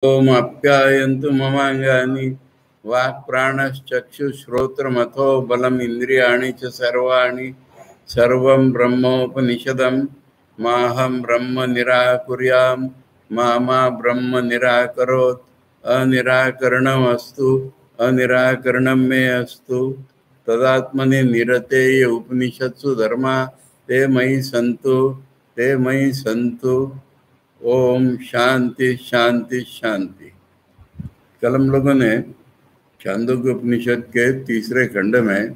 ओम आप्यायन्तु ममांगानि वाक्प्राणश्चक्षुश्रोत्रमथो बलम् इंद्रियाणि च सर्वाणि सर्वं ब्रह्मोपनिषदं माहं ब्रह्म निराकुर्याम् मा ब्रह्म निराकरोत् अनिराकरणमस्तु अनिराकरणं मे अस्तु तदात्मनि निरतेय उपनिषत्सु धर्मा ते मयि सन्तु। ओम शांति शांति शांति। कल हम लोगों ने छांदोग्य उपनिषद के तीसरे खंड में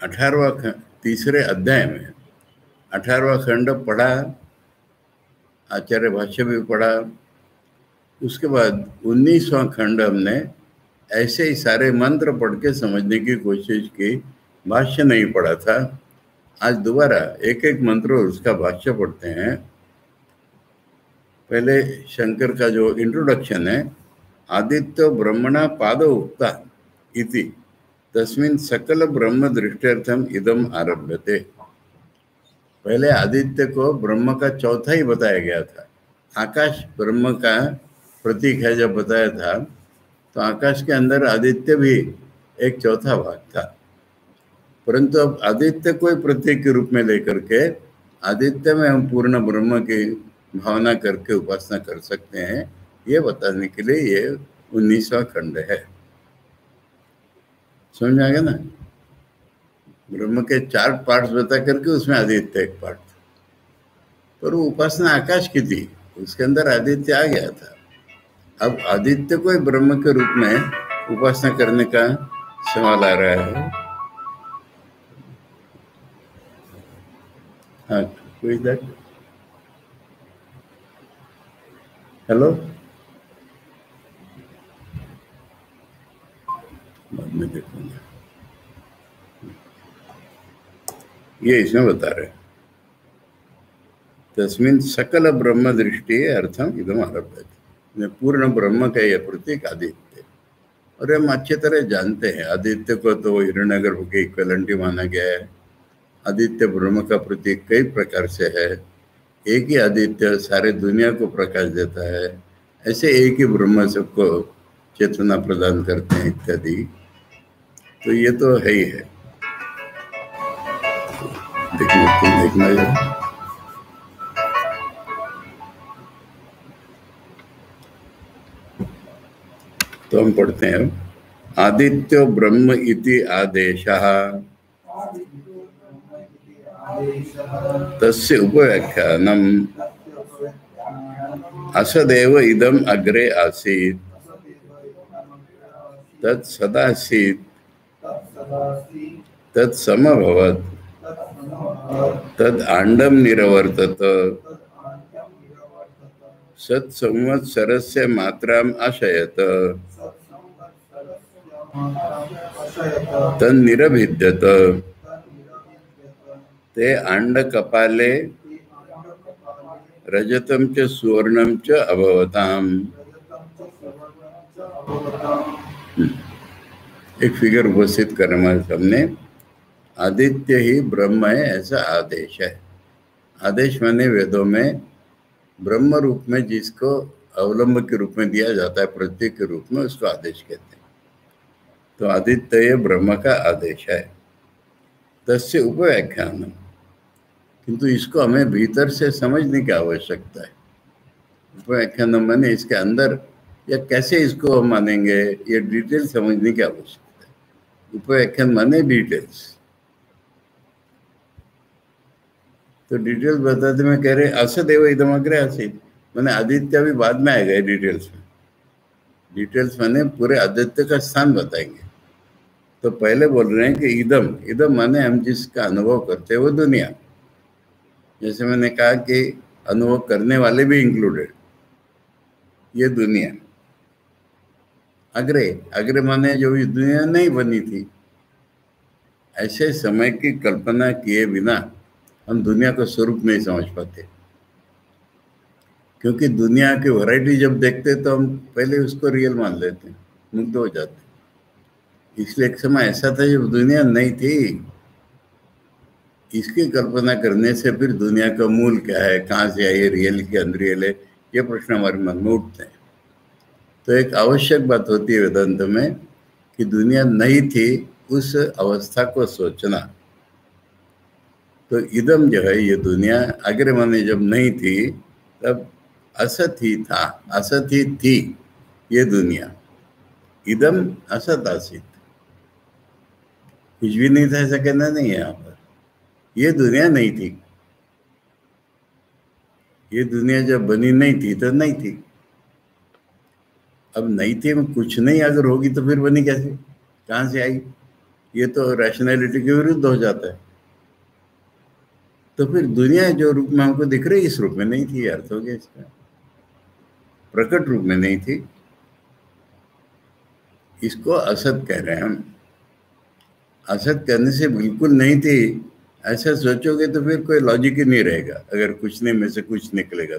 18वां तीसरे अध्याय में 18वां खंड पढ़ा, आचार्य भाष्य भी पढ़ा। उसके बाद 19वां खंड हमने ऐसे ही सारे मंत्र पढ़ के समझने की कोशिश की, भाष्य नहीं पढ़ा था। आज दोबारा एक एक मंत्र और उसका भाष्य पढ़ते हैं। पहले शंकर का जो इंट्रोडक्शन है, आदित्य ब्रह्मणा पाद उक्ता इति तस्मिन् सकल ब्रह्म दृष्टर्थम इदम आरभ्यते। पहले आदित्य को ब्रह्म का चौथा ही बताया गया था। आकाश ब्रह्म का प्रतीक है जब बताया था, तो आकाश के अंदर आदित्य भी एक चौथा भाग था। परंतु अब आदित्य को प्रतीक के रूप में लेकर के आदित्य में हम पूर्ण ब्रह्म की भावना करके उपासना कर सकते हैं, ये बताने के लिए ये 19वां खंड है। समझ आ गया ना? ब्रह्म के 4 पार्ट्स बता करके उसमें आदित्य एक पार्ट, पर वो उपासना आकाश की थी, उसके अंदर आदित्य आ गया था। अब आदित्य को ब्रह्म के रूप में उपासना करने का सवाल आ रहा है। हाँ, कोई दैट? हेलो, बाद में देखूंगा। ये इसमें बता रहे, तस्मिन् सकल ब्रह्म दृष्टि अर्थम इदम आरभ्यते। पूर्ण ब्रह्म का यह प्रतीक आदित्य, और हम अच्छी तरह जानते हैं आदित्य को तो हिरण्यगर्भ के इक्विवेलेंट माना गया है। आदित्य ब्रह्म का प्रतीक कई प्रकार से है। एक ही आदित्य सारे दुनिया को प्रकाश देता है, ऐसे एक ही ब्रह्म सबको चेतना प्रदान करते हैं इत्यादि। तो ये तो है ही है। देखना है। तो हम पढ़ते हैं, आदित्यो ब्रह्म इति आदेशः तस्य उपव्याख्यानम् असदेव इदम् अग्रे आसीत् तत् सदासीत् तत् समभवत् तद् आण्डं निरवर्तत सत्संवत्सरस्य मात्राम् अशयत तन्निरभिद्यत ते आण्डकपाले रजतं च सुवर्णं च अभवताम्। एक फिगर उपस्थित कर हमारे सामने, आदित्य ही ब्रह्म है ऐसा आदेश है। आदेश माने वेदों में ब्रह्म रूप में जिसको अवलंब के रूप में दिया जाता है, प्रतीक के रूप में, उसको आदेश कहते हैं। तो आदित्य ये ब्रह्म का आदेश है। तस्य उपव्याख्यान, किंतु इसको हमें भीतर से समझने की आवश्यकता है। उपव्याख्यान माने इसके अंदर या कैसे इसको हम मानेंगे, ये डिटेल समझने की आवश्यकता है। उपव्याख्यान माने डिटेल्स। तो डिटेल्स बताते में कह रहे असदेव इदम अग्रे आसीत्, माने आदित्य भी बाद में आएगा डिटेल्स में। डिटेल्स माने पूरे आदित्य का स्थान बताएंगे। तो पहले बोल रहे हैं कि इदम माने हम जिसका अनुभव करते हैं वो दुनिया। जैसे मैंने कहा कि अनुभव करने वाले भी इंक्लूडेड, ये दुनिया। अग्रे माने जो भी दुनिया नहीं बनी थी, ऐसे समय की कल्पना किए बिना हम दुनिया का स्वरूप नहीं समझ पाते, क्योंकि दुनिया की वैरायटी जब देखते तो हम पहले उसको रियल मान लेते हैं, मुग्ध हो जाते हैं। इसलिए एक समय ऐसा था जब दुनिया नहीं थी, इसकी कल्पना करने से फिर दुनिया का मूल क्या है, कहाँ से आई है, रियल के अनरियल है, ये प्रश्न हमारे मन में उठते हैं। तो एक आवश्यक बात होती है वेदांत में कि दुनिया नहीं थी, उस अवस्था को सोचना। तो इदम जो है, ये दुनिया अग्रे माने जब नहीं थी तब असत ही था, असत ही थी ये दुनिया। इदम असत आसित, कुछ भी नहीं था ऐसा कहना नहीं है यहाँ पर। ये दुनिया नहीं थी, ये दुनिया जब बनी नहीं थी तो नहीं थी। अब नहीं थी में कुछ नहीं अगर होगी तो फिर बनी कैसे, कहाँ से आई? ये तो रैशनैलिटी के विरुद्ध हो जाता है। तो फिर दुनिया जो रूप में हमको दिख रही है इस रूप में नहीं थी, अर्थ हो गया इसका, प्रकट रूप में नहीं थी। इसको असत कह रहे हैं हम। असत करने से बिल्कुल नहीं थी ऐसा सोचोगे तो फिर कोई लॉजिक ही नहीं रहेगा, अगर कुछ नहीं में से कुछ निकलेगा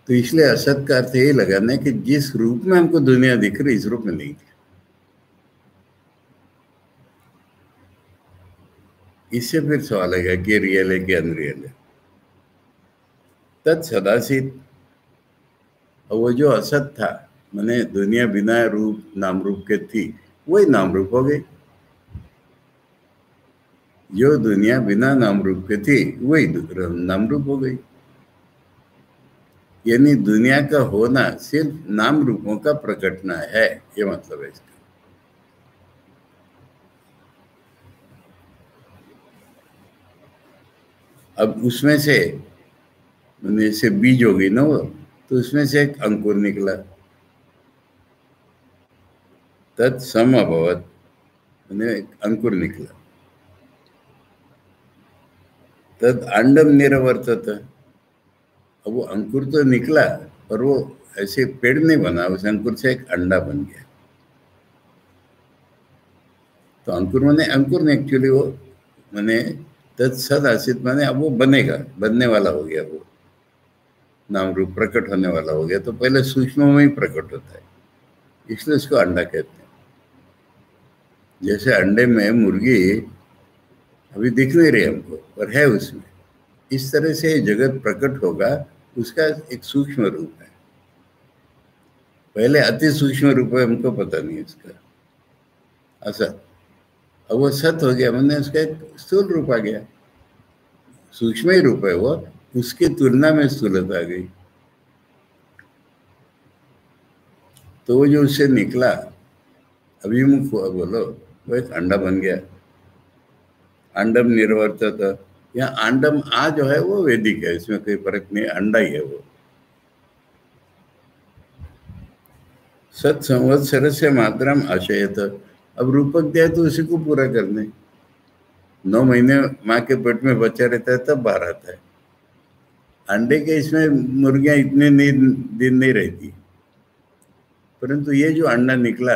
तो इसलिए असत का अर्थ यही लगाना है कि जिस रूप में हमको दुनिया दिख रही इस रूप में नहीं थी। इससे फिर सवाल आएगा कि रियल है कि अनरियल है। तत् सदासित, और वो जो असत था माने दुनिया बिना रूप नाम रूप के थी, वही नाम रूप हो गई। जो दुनिया बिना नाम रूप के थी वही नाम रूप हो गई। यानी दुनिया का होना सिर्फ नाम रूपों का प्रकटना है, ये मतलब है इसका। अब उसमें से जैसे बीज हो गई ना वो, तो उसमें से एक अंकुर निकला, तत्सम अभवत, एक अंकुर निकला। तद अंडम निरवर्तत, अब वो अंकुर तो निकला पर वो ऐसे पेड़ नहीं बना, उस अंकुर से एक अंडा बन गया। तो अंकुर माने अंकुर ने एक्चुअली वो माने तत्सद आसित माने अब वो बनेगा, बनने वाला हो गया, वो नाम रूप प्रकट होने वाला हो गया। तो पहले सूक्ष्म में ही प्रकट होता है, इसलिए उसको अंडा कहते हैं। जैसे अंडे में मुर्गी अभी दिख नहीं रही हमको पर है उसमें, इस तरह से जगत प्रकट होगा, उसका एक सूक्ष्म रूप है। पहले अति सूक्ष्म रूप है, हमको पता नहीं उसका असत। अब वो सत हो गया, मैंने उसका एक स्थूल रूप आ गया, सूक्ष्म ही रूप है वो, उसकी तुलना में स्थूलता आ गई। तो वो जो उससे निकला अभिमुख हुआ, बोलो वो एक अंडा बन गया। अंडम निर्वर्तत, यहाँ अंडम आ जो है वो वैदिक है, इसमें कोई फर्क नहीं, अंडा ही है वो। सत संवत्सर से मात्रम आशयत, अब रूपक दिया तो उसी को पूरा करने। 9 महीने माँ के पेट में बच्चा रहता है तब बाहर आता है। अंडे के इसमें मुर्गियां इतने दिन नहीं रहती, परंतु ये जो अंडा निकला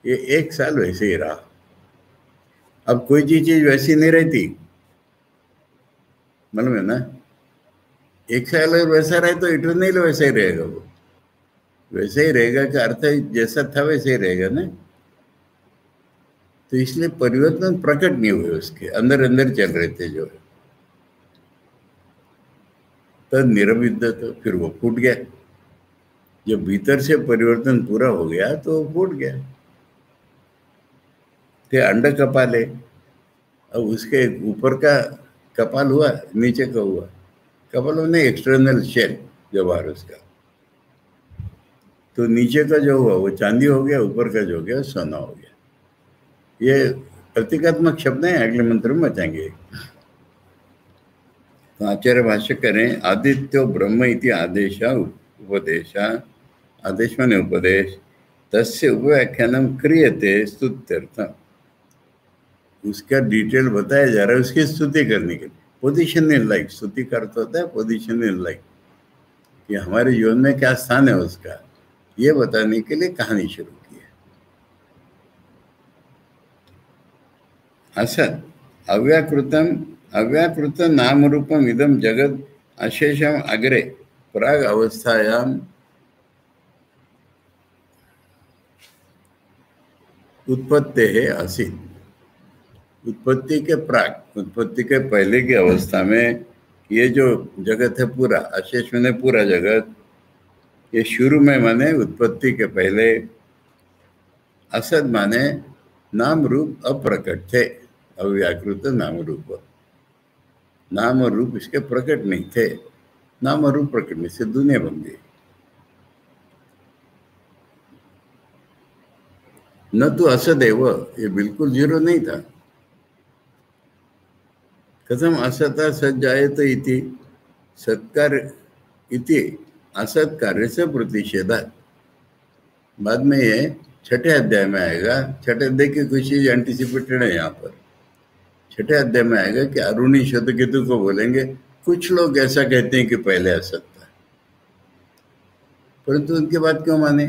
ये 1 साल वैसे ही रहा। अब कोई चीज वैसी नहीं रहती, मालूम है ना। 1 साल अगर वैसा रहे तो इटरनल वैसा ही रहेगा, वो वैसे ही रहेगा का अर्थ है जैसा था वैसे ही रहेगा ना। तो इसलिए परिवर्तन प्रकट नहीं हुए, उसके अंदर अंदर चल रहे थे जो है। तब निरविद्यत, तो फिर वो फूट गया। जब भीतर से परिवर्तन पूरा हो गया तो वो फूट गया। फिर अंडा कपाल है, अब उसके ऊपर का कपाल हुआ, नीचे का हुआ। कपाल होने एक्सटर्नल शेल जो बाहर उसका, तो नीचे का जो हुआ वो चांदी हो गया, ऊपर का जो हो गया सोना हो गया। ये प्रतीकात्मक शब्द हैं, अगले मंत्र में बचाएंगे। तो आचार्य भाष्य करें, आदित्यो ब्रह्म इति आदेश उपदेश, आदेश माने उपदेश, तस्य उपव्याख्यानम क्रियते स्तुत्यर्थ, उसका डिटेल बताया जा रहा है उसकी स्तुति करने के लिए। पोजिशन इन लाइफ, स्तुति का अर्थ होता है पोजिशन इन लाइफ, कि हमारे जीवन में क्या स्थान है उसका, ये बताने के लिए कहानी शुरू की है। असत अव्याकृतम, अव्याकृत नाम रूपम इदम जगत अशेषम अग्रे प्राग अवस्थायाम उत्पत्ते है आसीत। उत्पत्ति के प्राक, उत्पत्ति के पहले की अवस्था में ये जो जगत है पूरा, अशेष माने पूरा जगत, ये शुरू में माने उत्पत्ति के पहले, असद माने नाम रूप अप्रकट थे, अव्याकृत नाम रूप, नाम और रूप इसके प्रकट नहीं थे, नाम और रूप प्रकट नहीं से दुनिया बन गई। न तो असदैव, ये बिल्कुल जीरो नहीं था। कथम असता सज्जायत इति, सत्कार इति असत कार्य से प्रतिषेधा। बाद में ये छठे अध्याय में आएगा, छठे अध्याय की कुछ चीज एंटिसिपेटेड है यहाँ पर। छठे अध्याय में आएगा कि अरुणी श्वेतकेतु को बोलेंगे कुछ लोग ऐसा कहते हैं कि पहले असत था, परंतु उनके बाद क्यों माने?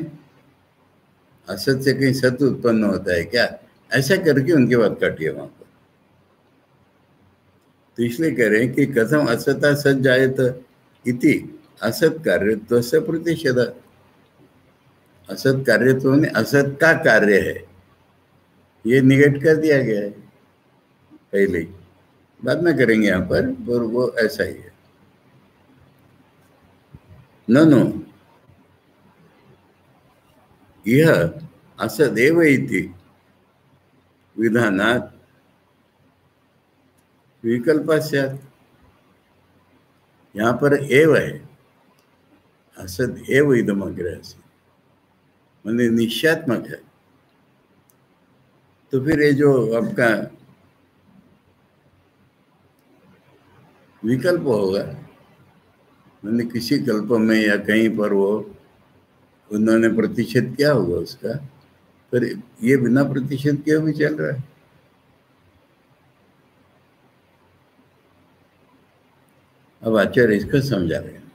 असत से कहीं सत्य उत्पन्न होता है क्या? ऐसा करके उनके बाद काटिए वहां पर। तो इसलिए कह रहे हैं कि कथम असता सज्जायत इति असत कार्यत्व से प्रतिषेध। असत कार्यत्व ने असत का कार्य है ये निगेट कर दिया गया है पहले ही, बाद में करेंगे यहाँ पर, और वो ऐसा ही है। ननु यह असदेव इति विधानात् विकल्पस्यात्, यहाँ पर एव है, असद एव इदम अग्रे असत् माने निश्चयात्मक है। तो फिर ये जो आपका विकल्प होगा, मैंने किसी कल्प में या कहीं पर वो उन्होंने प्रतिषेध किया होगा उसका, पर ये बिना प्रतिषेध किए भी चल रहा है। अब आचार्य इसको समझा रहे हैं।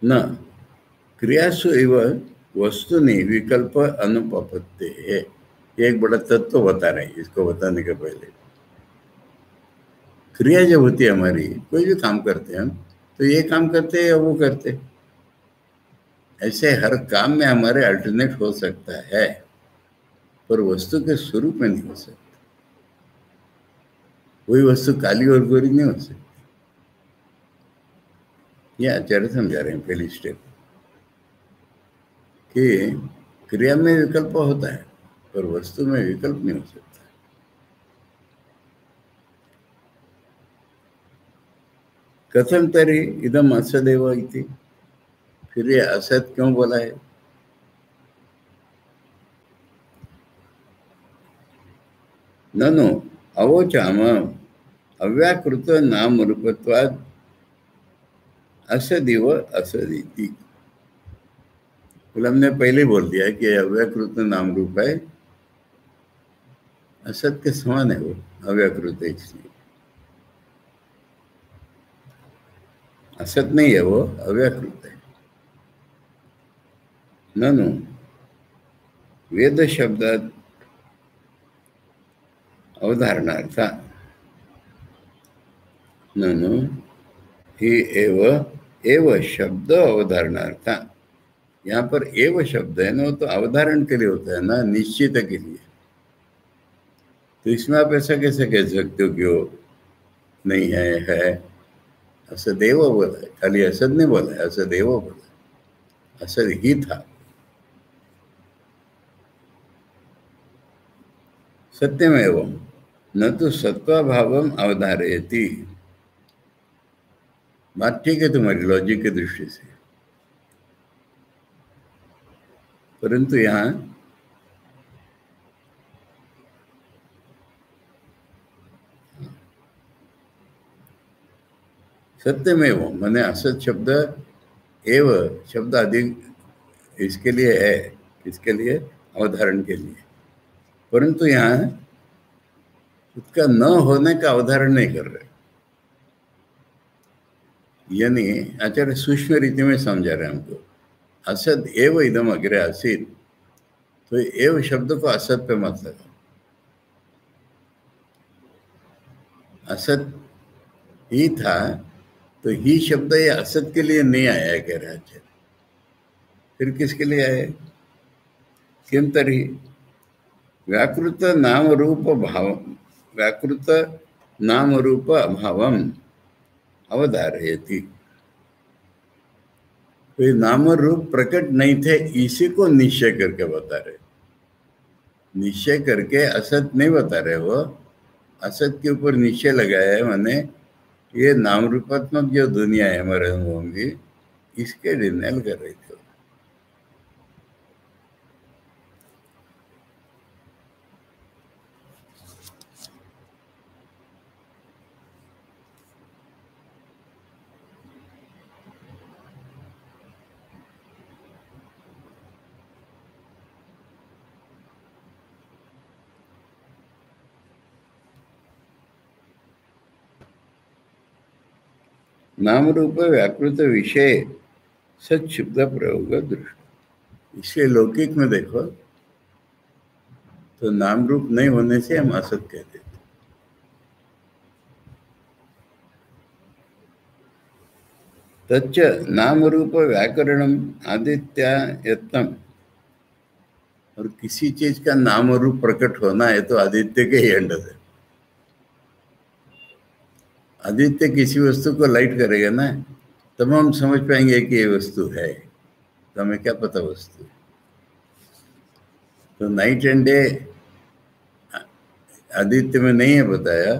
न क्रियासु एव वस्तुनि विकल्प अनुपपत्ति है, ये एक बड़ा तत्व बता रहे हैं। इसको बताने के पहले क्रिया जब होती है हमारी, कोई भी काम करते हैं हम, तो ये काम करते हैं या वो करते, ऐसे हर काम में हमारे अल्टरनेट हो सकता है, पर वस्तु के स्वरूप में नहीं हो सकता। वही वस्तु काली और गोरी नहीं हो सकती। ये आचार्य समझा रहे हैं पहली स्टेप कि क्रिया में विकल्प होता है पर वस्तु में विकल्प नहीं हो सकता। कथम तरी इदम असदेव इति, फिर ये असत क्यों बोला है? ननु अवोचाम अव्याकृत नाम रूपत्वाद असदिव असदिति। हमने पहले बोल दिया कि अव्याकृत नाम रूप है, असत के समान है वो, अव्याकृत है इसलिए असत नहीं है, वो अव्याकृत है। ननु वेद शब्दात अवधारणार्थ, ननु ही एव शब्द अवधारणार्थ, यहाँ पर एव शब्द है ना, वो तो अवधारण के लिए होता है ना, निश्चित के लिए। तो इसमें आप ऐसा कैसे कह सकते हो कि वो नहीं है असदेव बोला है, खाली असद नहीं बोला है, असदेव बोला, असद ही था। सत्यमेव न तो सत्वाभावम अवधारयति, बात ठीक है तुम्हारी लॉजिक की दृष्टि से, परंतु यहाँ सत्यमेव माने असत शब्द एव शब्द अधिक इसके लिए है, किसके लिए? अवधारण के लिए, परंतु यहाँ उसका न होने का अवधारण नहीं कर रहे। यानी आचार्य सूक्ष्म रीति में समझा रहे हमको, असत एव इदम अग्रे आसीत, तो एव शब्द को असत पे मत लगाओ। असत ही था तो ही शब्द ये असत के लिए नहीं आया है, कह रहे आचार्य। फिर किसके लिए आया? किम तरी व्याकृत नाम रूप भाव, व्याकृत नाम रूप अभावम अवधारयति। तो ये नाम और रूप प्रकट नहीं थे, इसी को निश्चय करके बता रहे। निश्चय करके असत नहीं बता रहे, वो असत के ऊपर निश्चय लगाया है। माने ये नाम रूपात्मक जो दुनिया है हमारे अनुभव की, इसके डिनाइल कर रहे थे। नाम रूप व्याकृत विषय सच शब्द प्रयोग दृष्टि। इसलिए लौकिक में देखो तो नाम रूप नहीं होने से हम असत कहते थे। तच्च नाम रूप व्याकरणम आदित्य यत्नम, और किसी चीज का नाम और रूप प्रकट होना है तो आदित्य के ही अंडर है। आदित्य किसी वस्तु को लाइट करेगा ना, तब हम समझ पाएंगे कि ये वस्तु है, तो हमें क्या पता वस्तु। तो नाइट एंड डे आदित्य में नहीं है बताया,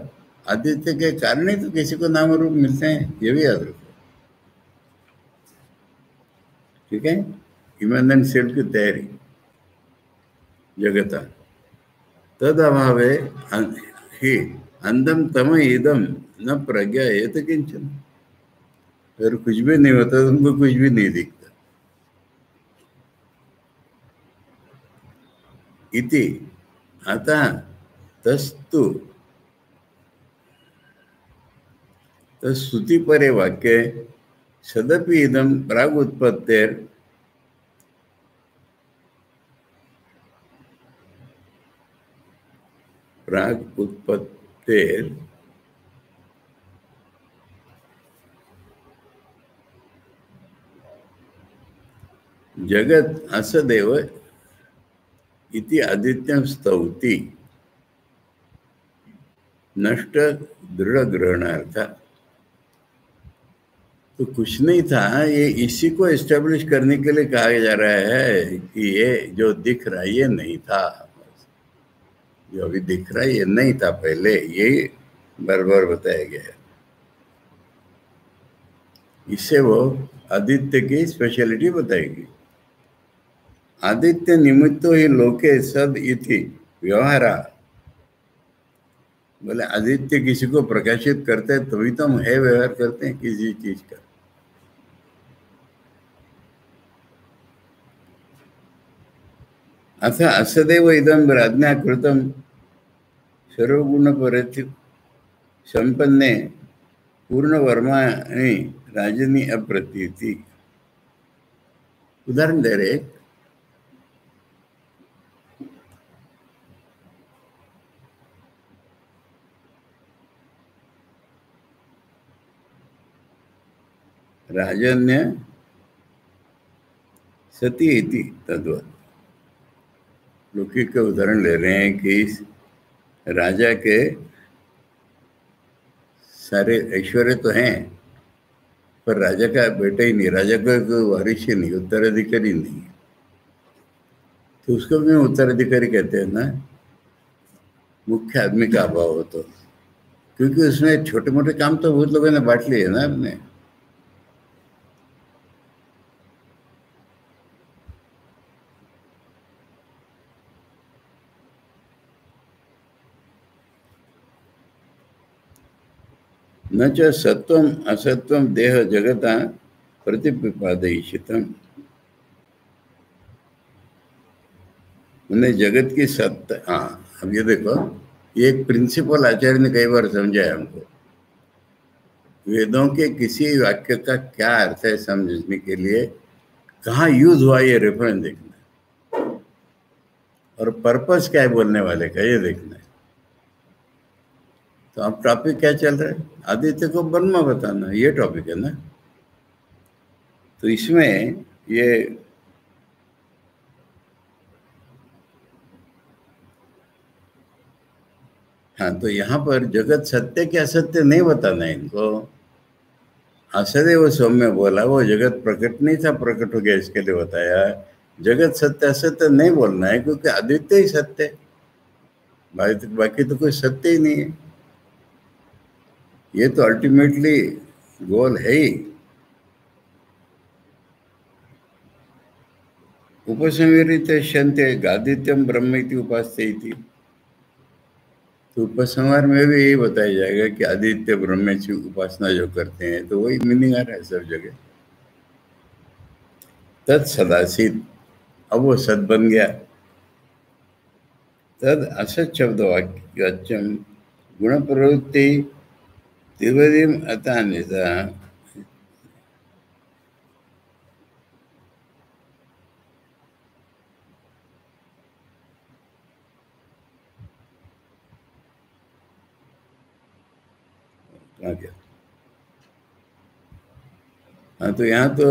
आदित्य के कारण ही तो किसी को नाम और रूप मिलते हैं, ये भी याद रखो। ठीक है, इमैनेंट सेल्फ की तैयारी जगता तद अभावे ही अंधम तम इदम न प्रज्ञा ये तो किंचन। अगर कुछ भी नहीं होता तो तुमको कुछ भी नहीं दिखता। इति अतः तस्तु तस्तुति परे वाक्य सदपि इदम प्राग उत्पत्तेर प्राग उत्पत्तेर जगत असदेव इति आदित्यं स्तौति नष्ट दृढ़ ग्रहणार्थ। तो कुछ नहीं था, ये इसी को एस्टेब्लिश करने के लिए कहा जा रहा है कि ये जो दिख रहा है ये नहीं था, जो अभी दिख रहा है ये नहीं था पहले, यही बार बार बताया गया है। इससे वो आदित्य की स्पेशलिटी बताएगी। आदित्य निमित्तो ही लोके सद इति व्यवहारा, बोले आदित्य किसी को प्रकाशित करते हैं तभी तो हम है व्यवहार करते हैं किसी चीज का। अथ असदेव इदम राज्ञा कृतम सर्वगुण परित्य संपन्ने पूर्ण वर्माणि राजनी अप्रतीति। उदाहरण दे रहे, राजन्य सती इति तद्वत्। लौकिक का उदाहरण ले रहे हैं कि इस राजा के सारे ऐश्वर्य तो हैं, पर राजा का बेटा ही नहीं, राजा का कोई वारिस ही नहीं, उत्तराधिकारी नहीं, तो उसको भी उत्तराधिकारी कहते हैं ना, मुख्य आदमी का अभाव हो तो। क्योंकि उसमें छोटे मोटे काम तो बहुत लोगों ने बांट लिए ना अपने। न च सत्वम असत्वम देह जगता प्रतिपादयिषितम। उन्हें जगत की सत्ता, हाँ अब ये देखो, ये एक प्रिंसिपल आचार्य ने कई बार समझाया हमको। वेदों के किसी वाक्य का क्या अर्थ है समझने के लिए कहाँ यूज हुआ ये रेफरेंस देखना है, और पर्पस क्या है बोलने वाले का ये देखना है। तो अब टॉपिक क्या चल रहा है, आदित्य को ब्रह्मा बताना, ये टॉपिक है ना। तो इसमें ये हाँ, तो यहाँ पर जगत सत्य के असत्य नहीं बताना है इनको। असदेव सौम्य बोला, वो जगत प्रकट नहीं था, प्रकट हो गया इसके लिए बताया। जगत सत्य असत्य नहीं बोलना है, क्योंकि आदित्य ही सत्य है, बाकी तो कोई सत्य ही नहीं है। ये तो अल्टीमेटली गोल है ही। उपसंहरित शंते गादित्यम ब्रह्म इति उपास्ते इति। तो उपसंहार में भी यही बताया जाएगा कि आदित्य ब्रह्म की उपासना जो करते हैं, तो वही मीनिंग आ रहा है सब जगह। तत् सदासीत, अब वो सद बन गया। तद असत शब्द वाक्यम गुण प्रवृत्ति त्रिवदिम अतान्विता। हाँ, तो यहाँ तो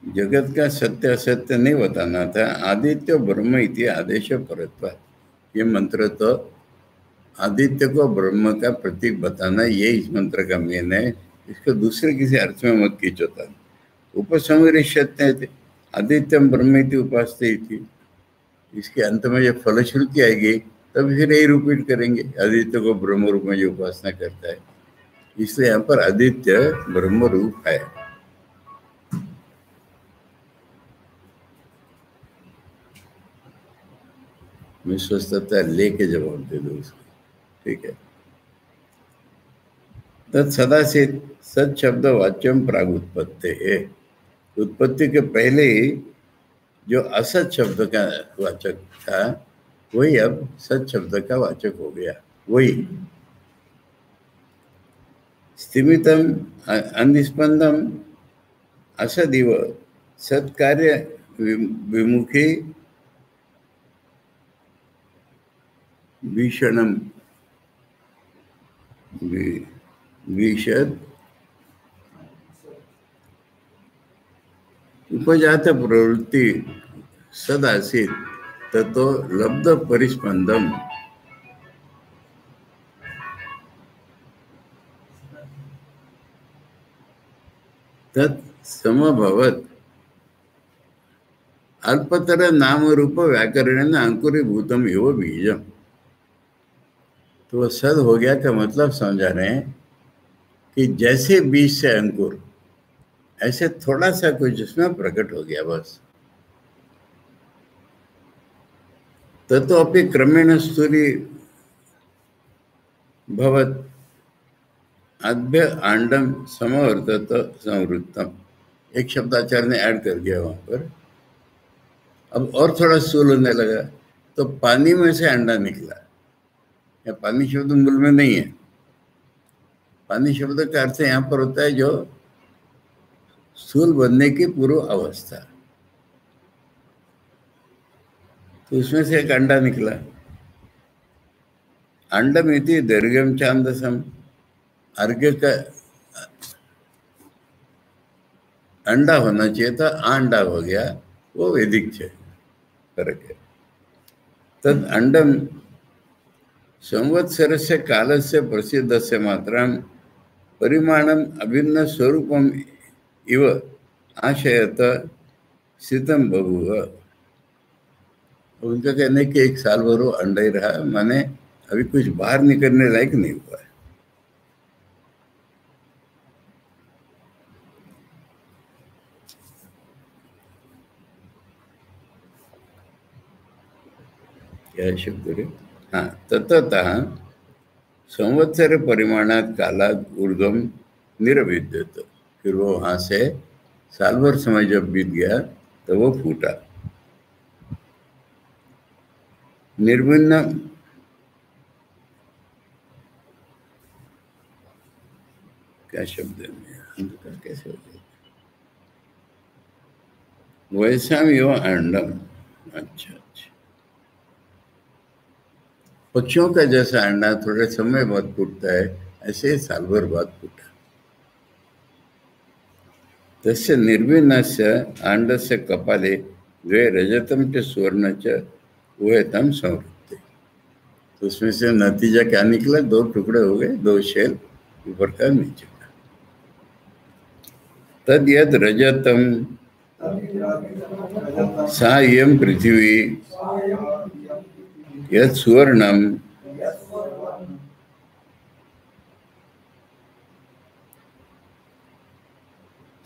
जगत का सत्य असत्य नहीं बताना था। आदित्य ब्रह्म इति आदेश परत्व, ये मंत्र तो आदित्य को ब्रह्म का प्रतीक बताना, ये इस मंत्र का मेन है। इसको दूसरे किसी अर्थ में मत खींचोता। उपसंहरिष्यते आदित्यम ब्रह्म इति उपास्ते इति, इसके अंत में जब फलश्रुति आएगी तब फिर यही रिपीट करेंगे, आदित्य को ब्रह्म रूप में जो उपासना करता है। इसलिए यहाँ पर आदित्य ब्रह्म रूप है। विश्वस्तता लेके जवाब दे दो उसको, ठीक है। तत् सदासित सत शब्द वाच्यम प्राग उत्पत्ति है। उत्पत्ति के पहले ही जो असत शब्द का वाचक था, वही अब सत शब्द का वाचक हो गया। वही स्थिमितम अनिस्पंदम असदिव सत्कार्य विमुखी भीषणम विशद उपजात प्रवृत्ति सदासित ततो लब्ध परिस्पंदम तत् समभवत अल्पतर नाम रूप व्याकरण अंकुरीभूतम एव बीजम। तो वह सद हो गया का मतलब समझा रहे हैं कि जैसे बीज से अंकुर, ऐसे थोड़ा सा कुछ उसमें प्रकट हो गया बस। ततो अपि क्रमेण स्थूली भवत अद्भ्य आंडम समवर्तत संवृत्तम। एक शब्द आचार्य ने ऐड कर दिया वहां पर। अब और थोड़ा स्थूल होने लगा तो पानी में से अंडा निकला। या पानी शब्द मूल में नहीं है। पानी शब्द का अर्थ यहाँ पर होता है जो स्थूल बनने की पूर्व अवस्था। तो उसमें से एक अंडा निकला। अंडम इति दीर्घम छांदसम, अर्घ्य का अंडा होना चाहिए था, अंडा हो गया, वो वैदिक है, फर्क है। तद अंडम संवत्सर से काल से प्रसिद्ध से मात्रा परिमाणम अभिन्न स्वरूपम इव आशयत स्थितम बभूव। उनका कहने कि एक साल भर वो अंडा ही रहा, माने अभी कुछ बाहर निकलने लायक नहीं हुआ है। क्या शब्द रे? हाँ, ततः संवत्सर परिमाणात कालात ऊर्ध्वम निरविद्यत। फिर वो वहां से साल भर समय जब बीत गया तो वो फूटा। निर्विन्न क्या शब्द है, कैसे हो गया? वैसा यो अंडम। अच्छा अच्छा, पक्षियों का जैसा अंडा थोड़े समय बाद फूटता है, ऐसे साल भर बाद फूटा। तस्य निर्विन्नस्य अंडस्य कपाले द्वे रजतम च सुवर्ण च उभयतम संवृत्ते। तो उसमें से नतीजा क्या निकला? 2 टुकड़े हो गए, 2 शेल, ऊपर का नीचे का। तद यद रजतम सा इयं पृथ्वी यद सुवर्णम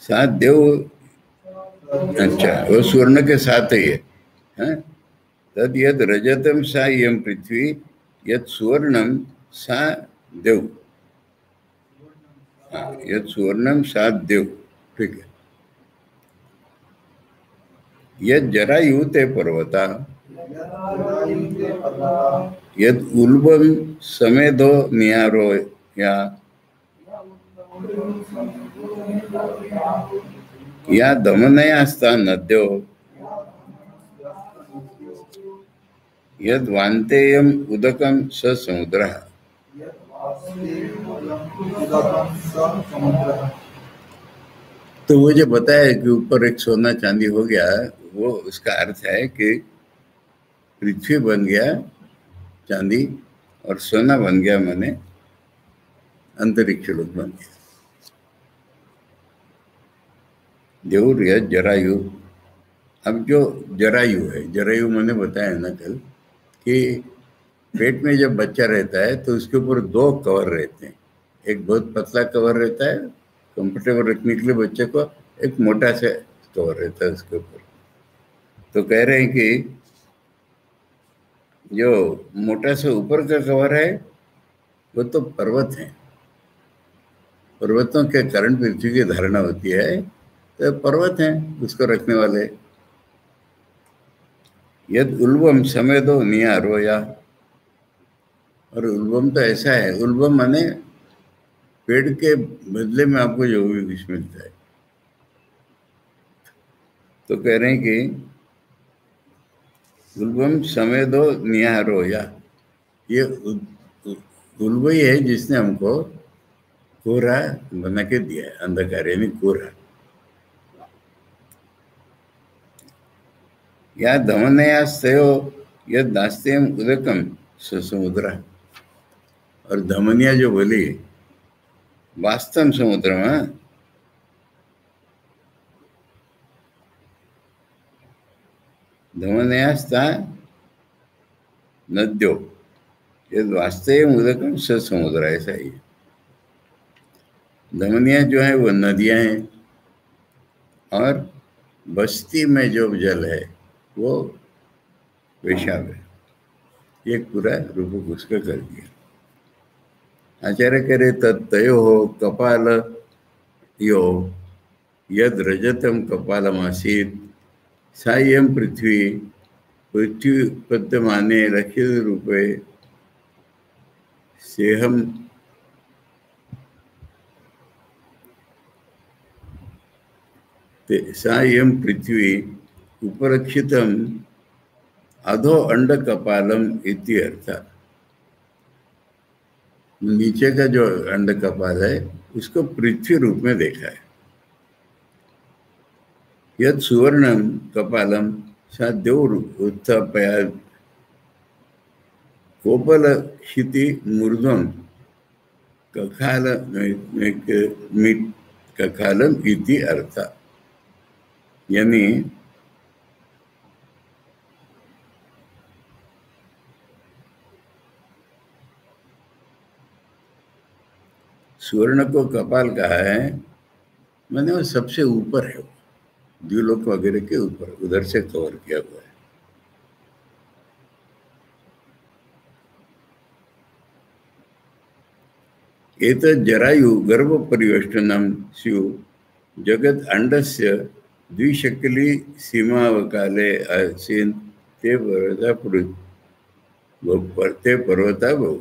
सा देव। अच्छा, वो स्वर्ण के साथ ही है। तद यद रजतम सा इयं पृथ्वी यद सुवर्णम सा देव। हाँ, यद सुवर्णम सा देव, ठीक है। यद जरायु ते पर्वता यद उल्बम समेधो निहारो या दमनयास्ता नद्यो यद वान्तेयम उदकम स समुद्रः। तो वो जो बताया कि ऊपर एक सोना चांदी हो गया, वो उसका अर्थ है कि पृथ्वी बन गया चांदी और सोना बन गया, माने अंतरिक्ष लोक बन गया। देवर या जरायु। अब जो जरायु है, जरायु मैंने बताया ना कल कि पेट में जब बच्चा रहता है तो उसके ऊपर 2 कवर रहते हैं। एक बहुत पतला कवर रहता है कंफर्टेबल रखने के लिए बच्चे को, एक मोटा सा कवर रहता है उसके ऊपर। तो कह रहे हैं कि जो मोटा सा ऊपर का कवर है वो तो पर्वत है। पर्वतों के कारण पृथ्वी की धारणा होती है, तो पर्वत है उसको रखने वाले। यद उल्बम समेदो निहारोया, और उल्बम तो ऐसा है, उल्बम माने पेड़ के बदले में आपको जो भी कुछ मिलता है। तो कह रहे हैं कि उल्बम समेदो निहारोया, ये उल्ब ही है जिसने हमको कोहरा बना के दिया है, अंधकार यानी कोहरा। या धमनयास्तयो यद नास्तेयम उदकम स समुद्र। और धमनिया जो बोली वास्तव समुद्र में, धमनयास्ता नद्यो यद वास्तव उदकम स समुद्र, ऐसा ही। धमनिया जो है वो नदियां हैं, और बस्ती में जो जल है वो पेशाब है। ये पूरा रूप उसका कर दिया। आचार्य करे तत्तयो हो कपाल यो यद रजतम कपालमासीत सायं पृथ्वी पृथ्वी पद्यमाने लक्षित रूपे सेहम सायं पृथ्वी उपरक्षितम अधो अंड कपालम इति अर्थ। नीचे का जो अंड कपाल है उसको पृथ्वी रूप में देखा है। यद सुवर्णम कपालम सा देव उत्थापया कोपल क्षिति मूर्धम कखाल कखालम इति अर्थ। यानी स्वर्ण को कपाल कहा है, मैंने वो सबसे ऊपर है, द्युलोक वगैरह के ऊपर, उधर से कवर किया हुआ है। एतत् जरायु गर्भ परिवेष्टनम स्यु जगत अंडस्य द्विशक्ली सीमावकाले आसीन ते पर्वता बहु।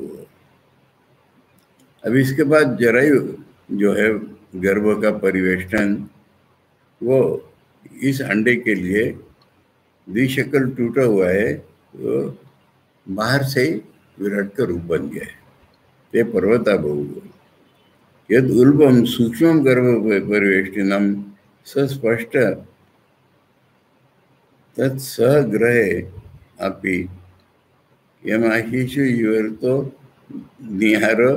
अब इसके बाद जरायु जो है गर्भ का परिवेष्टन, वो इस अंडे के लिए द्विशक्ल टूटा हुआ है, वो बाहर से ही विराट का रूप बन गया है। ते पर्वता बहु यद उल्बम सूक्ष्म गर्भ परिवेष्टिनम सस्पष्ट तत्सहग्रहे अपि यमाहिषु युवर्तो निहारो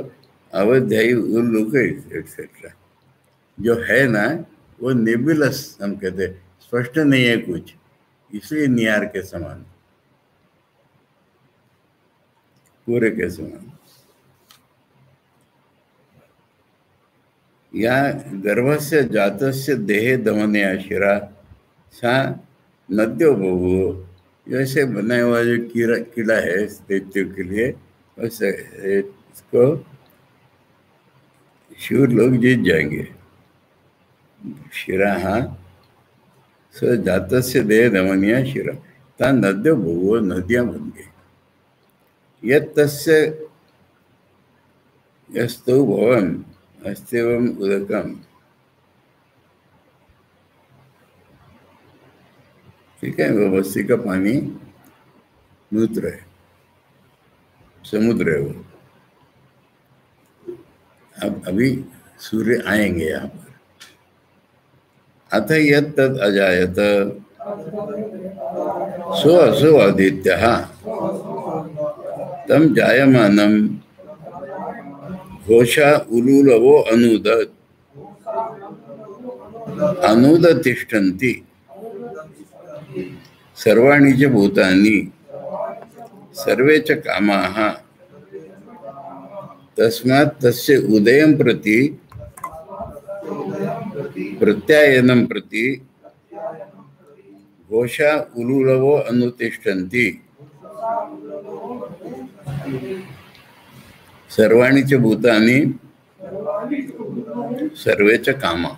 अवध्यायी उल्लुक एक्सेट्रा। जो है ना वो नेबुलस हम कहते हैं, स्पष्ट नहीं है कुछ, इसलिए निहार के समान, पूरे के समान। यहाँ गर्भस्य जातस्य देहे दमनया शिरा सा नद्यो बहु, जैसे बनाया हुआ जो कीड़ा है दैत्यों के लिए, वैसे इसको शूर लोग जीत जाएंगे। शिरा स जातस्य देह दमनिया शिरा ता नद्यो बहु, नदियां बन गई। यस्य यस्तु भवन अस्त्यवम उदकम, ठीक है, वो बस्ती का पानी मूत्र है, समुद्र है वो। अब अभी सूर्य आएंगे यहाँ पर। अथ यत् तत् अजायत सो असो आदित्यः तम जायमानं घोषा उलूलवो अनुदत् अनुदतिष्ठन्ति सर्वाणि च भूतानि सर्वे च कामाः तस्मात् तस्य उदयं प्रति प्रत्यायनं प्रति घोषा उलूलवो अनुतिष्ठन्ति सर्वाणि च भूतानि सर्वे च कामा।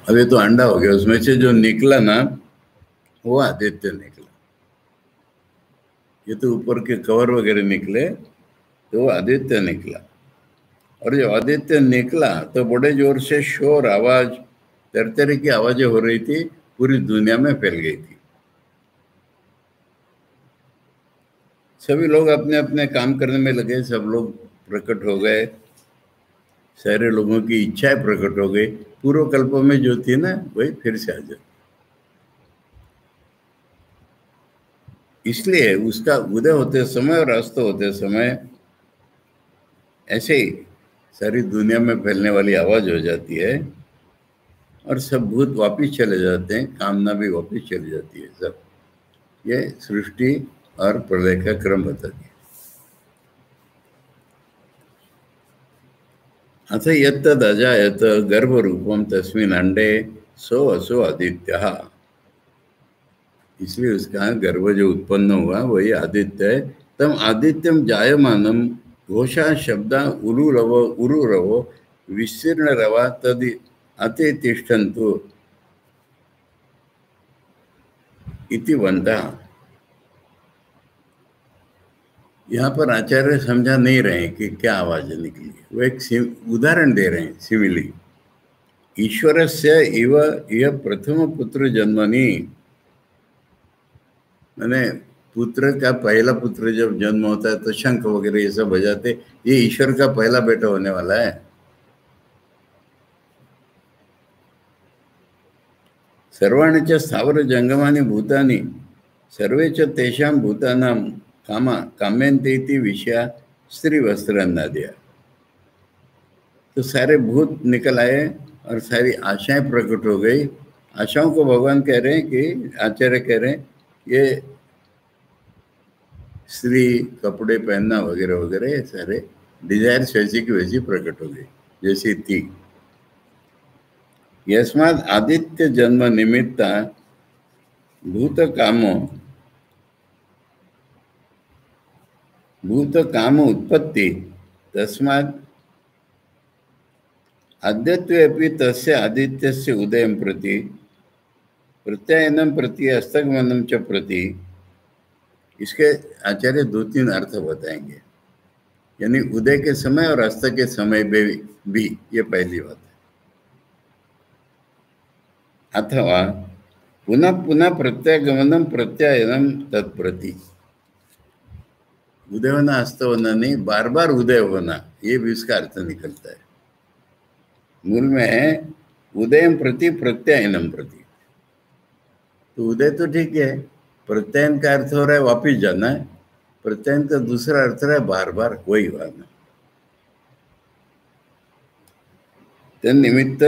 अब ये तो अंडा हो गया, उसमें से जो निकला ना वो आदित्य निकला। ये तो ऊपर के कवर वगैरह निकले तो वो आदित्य निकला। और जब आदित्य निकला तो बड़े जोर से शोर, आवाज, तरह तरह की आवाजें हो रही थी, पूरी दुनिया में फैल गई थी। सभी लोग अपने अपने काम करने में लगे, सब लोग प्रकट हो गए, सारे लोगों की इच्छाएं प्रकट हो गई। पूर्व कल्पों में जो थी ना वही फिर से आ जाती। इसलिए उसका उदय होते समय और अस्त होते समय ऐसे ही सारी दुनिया में फैलने वाली आवाज हो जाती है और सब भूत वापिस चले जाते हैं, कामना भी वापिस चली जाती है। सब ये सृष्टि और प्रलय का क्रम बताती है। अथ यत्तद् अजायत गर्भ रूपम तस्मिन् अंडे सो असो आदित्यः, इसलिए उसका गर्भ जो उत्पन्न हुआ वही आदित्य है। तम आदित्यम जायमानम घोषा शब्दा उरुरव उरुरव विस्तीर्ण रवा तद अतिष्ठन्तु इति वंदा। यहाँ पर आचार्य समझा नहीं रहे कि क्या आवाज निकली, वो एक उदाहरण दे रहे हैं, सिमिली। ईश्वरस्य इव यह प्रथम पुत्र जन्मनि, मैंने पुत्र का पहला पुत्र जब जन्म होता है तो शंख वगैरह ये सब बजाते, ये ईश्वर का पहला बेटा होने वाला है। सर्वाणि च स्थावर जंगमानि भूतानि सर्वे च तेषां भूतानां कामा काम्यन्ते इति विषया स्त्री वस्त्रान्नाद्या। तो सारे भूत निकल आए और सारी आशाएं प्रकट हो गई। आशाओं को भगवान कह रहे हैं कि आचार्य कह रहे हैं ये स्त्री कपड़े पहनना वगैरह वगैरह, ये सारे डिजायर्स वैसी की वैसी प्रकट हो गई जैसी थी। यस्मात् आदित्य जन्म निमित्ता भूत काम उत्पत्ति तस्मात् अद्यत्वे अपि तस्य आदित्यस्य उदयं प्रति प्रत्यायनं प्रति अस्तगमनं च प्रति। इसके आचार्य दो तीन अर्थ बताएंगे, यानी उदय के समय और अस्त के समय भी, ये पहली बात है। अथवा पुनः पुनः प्रत्यागमनम प्रत्यायनम तत्प्रति, उदय होना अस्त होना नहीं, बार बार उदय होना, ये भी इसका अर्थ निकलता है। मूल में है उदयम प्रति प्रत्यायनम प्रति। तो उदय तो ठीक है, प्रत्ययन का अर्थ हो रहा है वापिस जाना है, प्रत्ययन का दूसरा अर्थ है बार बार वही वाना। तन्निमित्त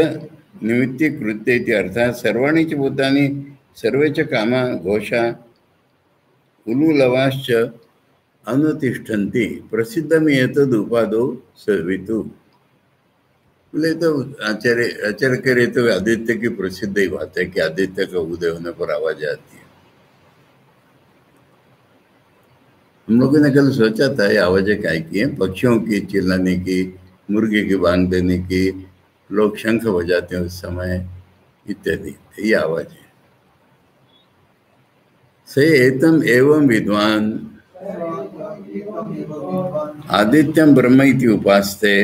निमित्ती कृत्य इति अर्थः सर्वाणि च भूतानि सर्वे च कामा घोषा उलूलवाश्च अनुतिष्ठन्ति प्रसिद्धम् एतद् उपादौ सवितु। बोले तो आचार्य कह रहे तो आदित्य की प्रसिद्ध ही बात है कि आदित्य का उदय होने पर आवाज आती है। हम लोगों ने कल सोचा था ये आवाजें क्या की है, पक्षियों की चिल्लाने की, मुर्गी की बांग देने की, लोग शंख बजाते हैं उस समय इत्यादि, ये आवाज है। से एतम एवं विद्वान आदित्यम ब्रह्म इति उपास्ते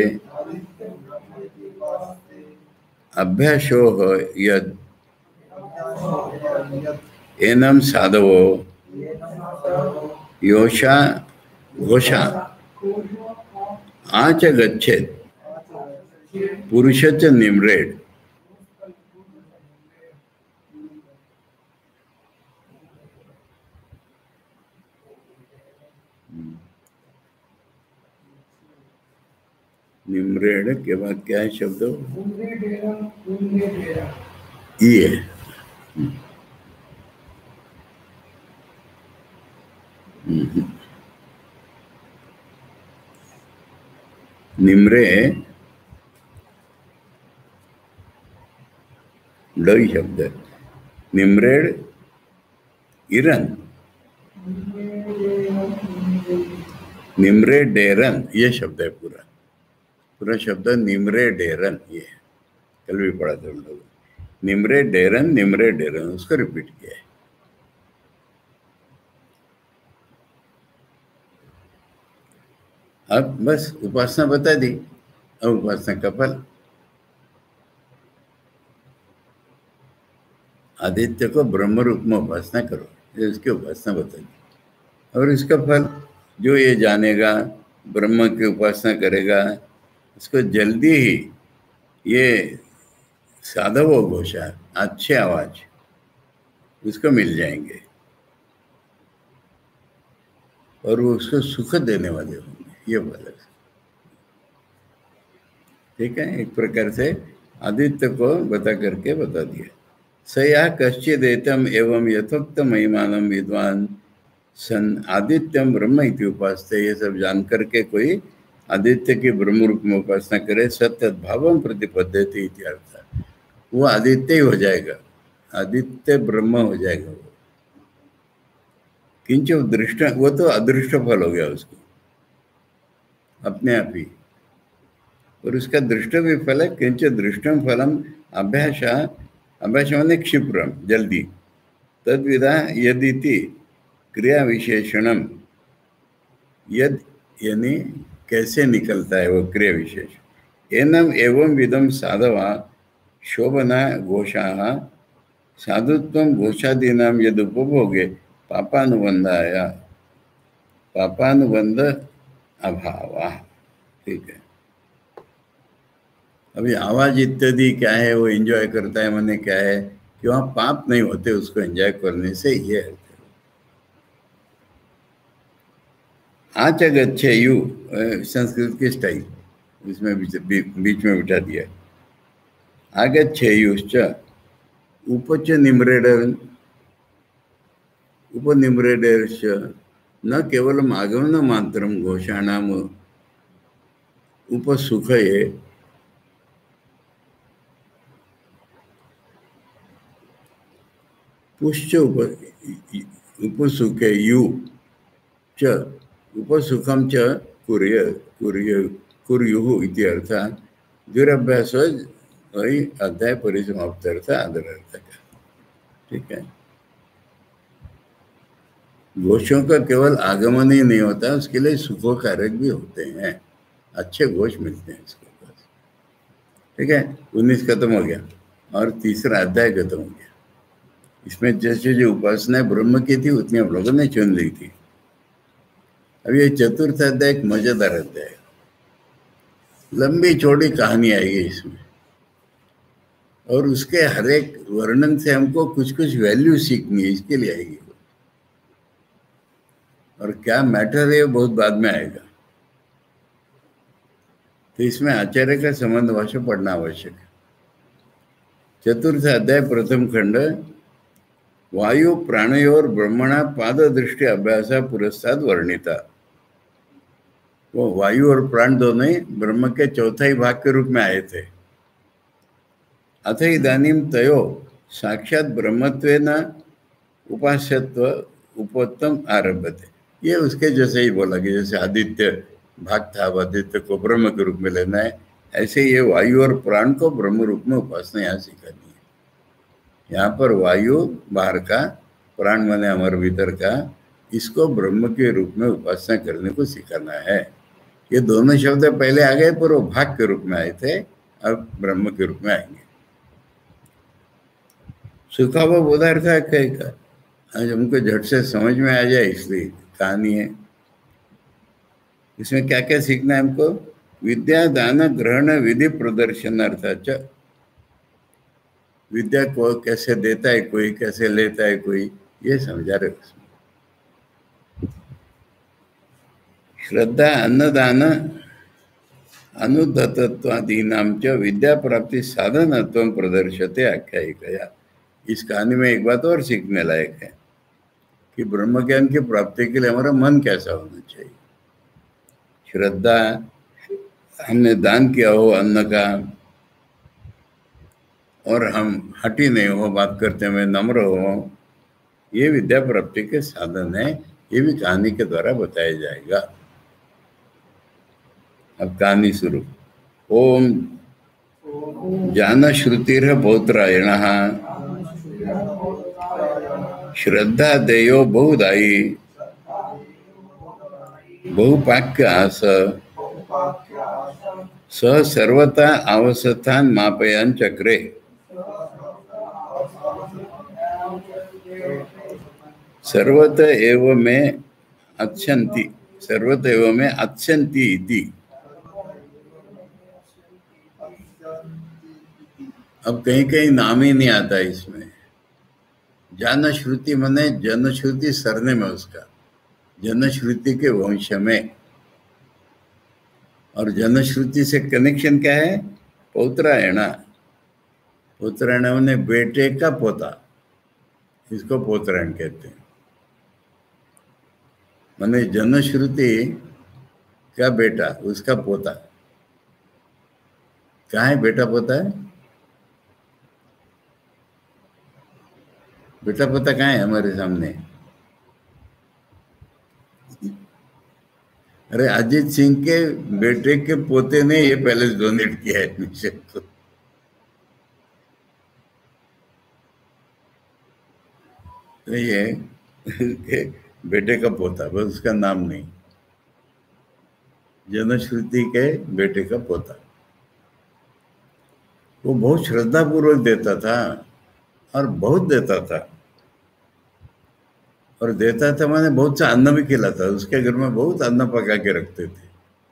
अभ्यासो यद एनम साधवो योषा घोषा आच गच्छेत् पुरुषच निम्रेड। निम्रेड के बाद क्या है शब्द? ये निम्रे डई शब्द है। निम्रेड इरन, निम्रे डेरन ये शब्द है। पूरा पूरा शब्द निम्रे डेरन ये कल भी पढ़ा था हम लोग। निम्रे डेरन उसको रिपीट किया है। अब बस उपासना बता दी, अब उपासना का फल। आदित्य को ब्रह्म रूप में उपासना करो, ये उसकी उपासना बता दी। और इसका फल जो ये जानेगा, ब्रह्म की उपासना करेगा, उसको जल्दी ही ये साधव घोषा अच्छे आवाज उसको मिल जाएंगे और वो उसको सुख देने वाले होंगे, ये बोला। ठीक है, एक प्रकार से आदित्य को बता करके बता दिया। सया कश्चिदेतम एवं यथोक्त महिमानम विद्वान सन आदित्यम ब्रह्म इति उपासते। ये सब जान करके कोई आदित्य के ब्रह्म रूप में उपासना करे, सत्य भावम प्रतिपद्यते इति अर्थ, वो आदित्य ही हो जाएगा, आदित्य ब्रह्म हो जाएगा वो। किंच दृष्ट, वो तो अदृष्ट फल हो गया उसको अपने आप ही, और उसका दृष्ट भी फल है। किंच दृष्टम फलम अभ्यास, अभ्यास माने क्षिप्रम जल्दी, तद्विधा यदिति क्रिया विशेषणम, यद यानी कैसे निकलता है वो क्रिया विशेष। एनम एवं विदम साधवा शोभना घोषा साधुत्वम घोषादीनाम यद उपभोगे पापानुबंधाया पापानुबंध अभावा। ठीक है, अभी आवाज इत्यादि क्या है, वो एंजॉय करता है, मैंने क्या है कि वहाँ पाप नहीं होते उसको एंजॉय करने से, ये है। आच गच्छे यू संस्कृत की स्टाइल इसमें बीच में बिठा दिया। आगच्छेयुश्च उपच निम्रेडन उपनिम्रेडर्श न केवलम आगमन मात्रम घोषाणाम उपसुखये पुष्च उपसुखे यू च उपसुखम च कुर्य कुर्य कुर्युः इति अर्थः। दुरभ्यास वही अध्याय परिसमाप्त अर्थ आदर अर्थ का। ठीक है, घोषों का केवल आगमन ही नहीं होता, उसके लिए सुखोकारक भी होते हैं, अच्छे घोष मिलते हैं इसके पास। ठीक है, 19 खत्म हो गया और तीसरा अध्याय खत्म हो गया। इसमें जैसे जो उपासना ब्रह्म की थी उतनी आप लोगों ने चुन ली थी। अब ये चतुर्थ अध्याय एक मजेदार अध्याय है, लंबी चौड़ी कहानी आएगी इसमें, और उसके हर एक वर्णन से हमको कुछ कुछ वैल्यू सीखनी है, इसके लिए आएगी। और क्या मैटर है वो बहुत बाद में आएगा। तो इसमें आचार्य का संबंध भाष्य पढ़ना आवश्यक है। चतुर्थ अध्याय प्रथम खंड, वायु प्राणयोर ब्रह्मणा पाद दृष्टि अभ्यास पुरस्ताद वर्णिता। वो वायु और प्राण दोनों ही ब्रह्म के चौथाई भाग के रूप में आए थे। अथ इदानीं तयो साक्षात ब्रह्मत्वेन उपास्यत्व उपत्तम आरभ्यते। ये उसके जैसे ही बोला कि जैसे आदित्य भाग था, अब आदित्य को ब्रह्म के रूप में लेना है, ऐसे ये वायु और प्राण को ब्रह्म रूप में उपासना यहाँ सिखानी है। यहाँ पर वायु बाहर का, प्राण माने हमारे भीतर का, इसको ब्रह्म के रूप में उपासना करने को सिखाना है। ये दोनों शब्द पहले आ गए पर वो भाग के रूप में आए थे, अब ब्रह्म के रूप में आएंगे। सुखाव बोधार्थ है का आज हमको झट से समझ में आ जाए इसलिए कहानी है। इसमें क्या क्या सीखना है हमको? विद्या दान ग्रहण विधि प्रदर्शनार्थ। विद्या को कैसे देता है कोई, कैसे लेता है कोई, ये समझा रहे उसमें। श्रद्धा अन्नदान अनुदत्तत्वादीनां च विद्या प्राप्ति साधनत्वं प्रदर्शते आख्यायिकया। इस कहानी में एक बात और सीखने लायक है कि ब्रह्म ज्ञान की प्राप्ति के लिए हमारा मन कैसा होना चाहिए। श्रद्धा, हमने दान किया हो अन्न का, और हम हटी नहीं हो, बात करते हुए नम्र हो, ये विद्या प्राप्ति के साधन है। ये भी कहानी के द्वारा बताया जाएगा। अब कहानी शुरू। ओम जान श्रुतिर पौत्रायणः श्रद्धा देयो बहुदायी बहुपाक्य आस स सर्वथा अवस्थान मापयान चक्रे सर्वत एव में अच्छन्ति सर्वत एव में अच्छन्ति इति। अब कहीं कहीं नाम ही नहीं आता इसमें। जनश्रुति माने जनश्रुति सरने में उसका, जनश्रुति के वंश में। और जनश्रुति से कनेक्शन क्या है? पौत्रायण। पौत्रायण माने बेटे का पोता, इसको पौत्रायण कहते हैं। माने जनश्रुति का बेटा, उसका पोता। कहाँ है बेटा पोता है? बेटा पोता कहाँ है हमारे सामने? अरे अजीत सिंह के बेटे के पोते ने ये पैलेस डोनेट किया है एडमिशन को। तो ये बेटे का पोता, बस उसका नाम नहीं, जनश्रुति के बेटे का पोता। वो बहुत श्रद्धा पूर्वक देता था और बहुत देता था। और देता था माने बहुत सा अन्न भी खिलाता। उसके घर में बहुत अन्न पका के रखते थे,